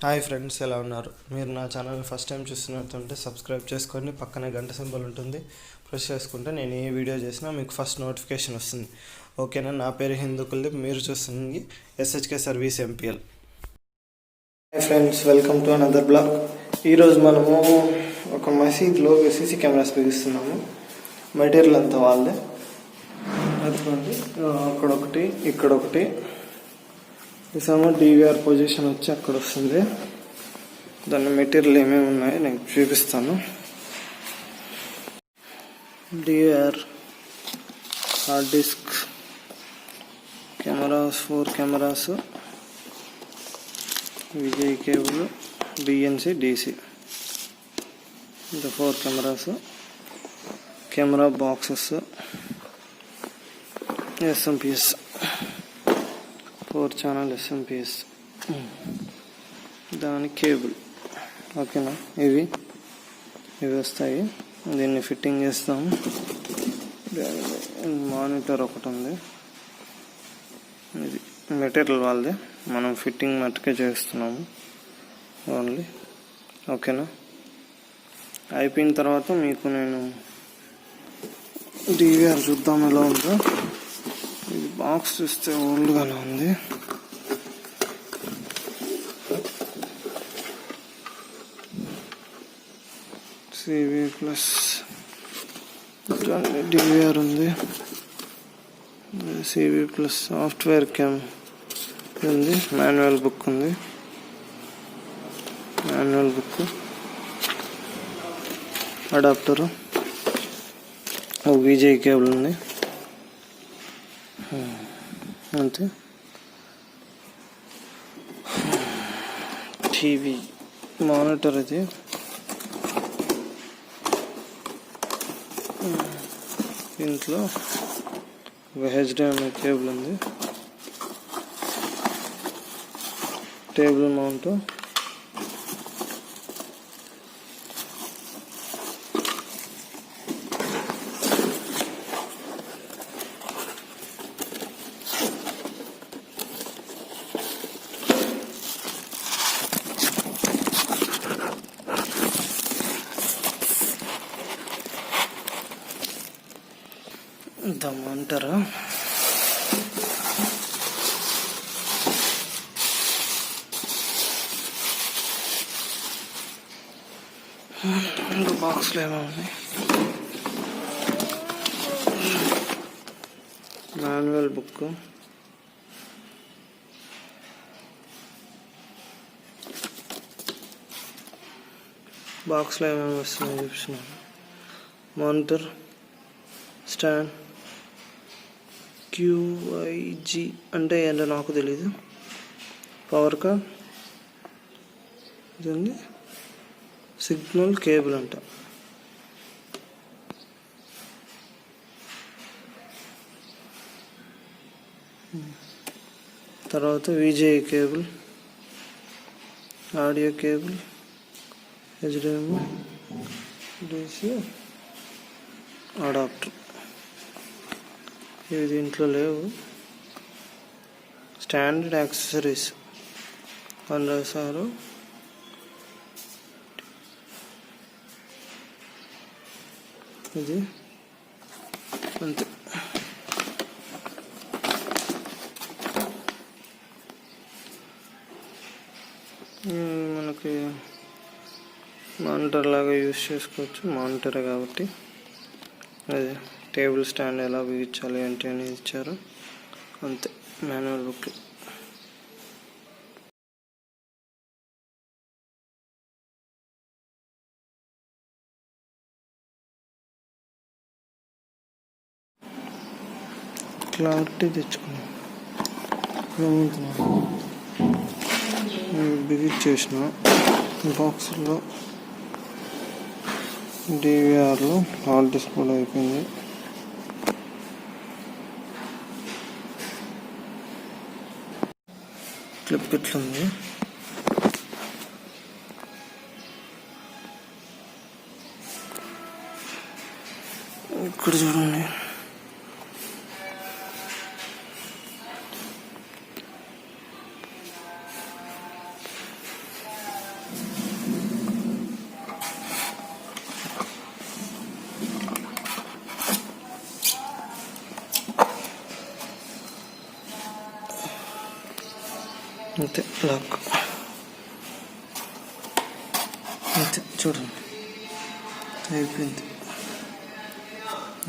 Hi friends, ఎలా ఉన్నారు? మీరు నా ఛానల్ని ఫస్ట్ టైం చూస్తున్నట్టుంటే సబ్స్క్రైబ్ చేసుకొని పక్కనే గంట సింబల్ ఉంటుంది, ప్రెస్ చేసుకుంటే నేను ఏ వీడియో చేసినా మీకు ఫస్ట్ నోటిఫికేషన్ వస్తుంది. ఓకేనా? నా పేరు హిందుకులదీప్, మీరు చూస్తుంది SHK service MPL. Hi friends, welcome to another blog. ఈరోజు మనము ఒక మసీద్లో సీసీ కెమెరాస్ బిగిస్తున్నాము. మెటీరియల్ అంతా వాళ్ళే. అదిగోండి, అక్కడొకటి, ఇక్కడొకటి. ఇసామో డివిఆర్ పొజిషన్ వచ్చి అక్కడ వస్తుంది. దాని మెటీరియల్ ఏమేమి ఉన్నాయో నేను చూపిస్తాను. DVR hard disk, cameras, 4 cameras, Vijay cable, BNC, DC. ఇంకా 4 cameras, camera boxes, SMPS, 4 channel SMPS, దాని కేబుల్. ఓకేనా? ఇవి వస్తాయి. దీన్ని ఫిట్టింగ్ చేస్తాము. మానిటర్ ఒకటి ఉంది. ఇది మెటీరియల్ వాళ్ళది, మనం ఫిట్టింగ్ మట్టుకే చేస్తున్నాము ఓన్లీ. ఓకేనా? అయిపోయిన తర్వాత మీకు నేను డివిఆర్ చూద్దాం ఎలా ఉందో. ఇది బాక్స్ చూస్తే ఓల్డ్గానే ఉంది. సివి ప్లస్ డివిఆర్ ఉంది. సివి ప్లస్ సాఫ్ట్వేర్ క్యామ్ ఉంది. మాన్యువల్ బుక్ ఉంది. Manual book, adapter, VGA cable ఉంది. అంతే. టీవీ మానిటర్, ఇది ఇంట్లో ఒక హెచ్డిఎంఐ కేబుల్ ఉంది. టేబుల్ మౌంట్, దమ్మంటారా? బాక్స్లో ఏమో ఉన్నాయి. మాన్యువల్ బుక్, బాక్స్లో ఏమేమి వస్తున్నాయి చూపిస్తున్నాను. మానిటర్, స్టాండ్, క్యూఐజీ అంటే ఏంటో నాకు తెలీదు. పవర్ కార్డ్, ఇదండి సిగ్నల్ కేబుల్ అంట. తర్వాత Vijay cable, audio cable, HDMI, DC, adapter. ఇవి దీంట్లో లేవు. స్టాండర్డ్ యాక్సెసరీస్ అని రాశారు. ఇది అంతే. మనకి మానిటర్ లాగా యూజ్ చేసుకోవచ్చు, మానిటరే కాబట్టి. అదే టేబుల్ స్టాండ్ ఎలా బిగించాలి ఏంటి అని ఇచ్చారు. అంతే. Manual book. క్లారిటీ తెచ్చుకున్నాం. బిగించేసిన బాక్స్లో డివిఆర్లో హార్డ్ డిస్క్ కూడా అయిపోయింది. క్లిప్ ఇట్లుంది. ఇక్కడ చూడండి, అంతే లాక్. అంతే చూడండి అయిపోయింది.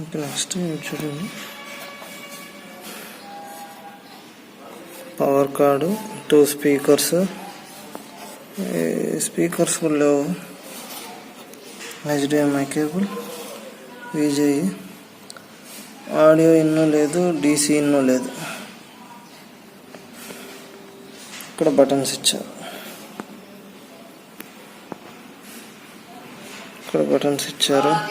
ఇంకా నెక్స్ట్ చూడండి, పవర్ కార్డు, 2 స్పీకర్స్. స్పీకర్స్ కూడా లేవు. HDMI కేబుల్, VGA, ఆడియో ఇన్నో లేదు, DC ఇన్నో లేదు. ఇక్కడ బటన్స్ ఇచ్చారు, ఇక్కడ బటన్స్ ఇచ్చారు.